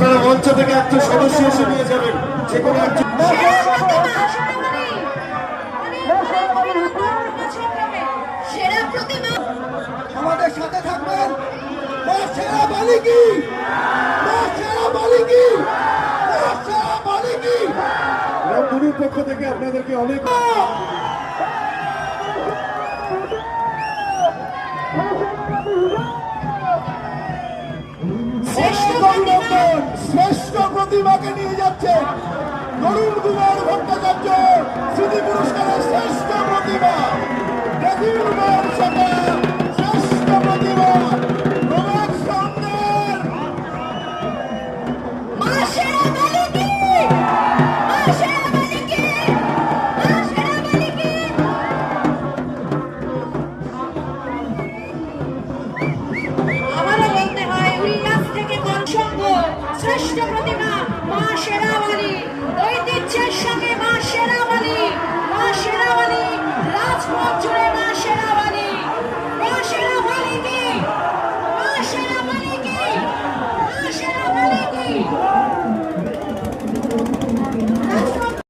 আপনারা মঞ্চ থেকে একজন সদস্য এসে নিয়ে যাবেন, যে কোনো একজন। আমাদের সাথে থাকবেন মা সেরা বালিকি, মা সেরা বালিকি, মা সেরা বালিকি। রামধনুর পক্ষ থেকে আপনাদেরকে অনেক শ্রেষ্ঠ প্রতিমাকে নিয়ে যাচ্ছে তরুণ কুমার ভট্টাচার্য স্মৃতি পুরস্কারের শ্রেষ্ঠ প্রতিমা, শ্রেষ্ঠ প্রতিমা প্রভাত সন্ধ্যের আমারও বলতে হয় উল্লাস থেকে কনসঙ্গ শ্রেষ্ঠ প্রতিমা মা শেরাওয়ালি, ঐতিহ্যের সঙ্গে মা শেরাওয়ালি, মা শেরাওয়ালি রাজপথ জুড়ে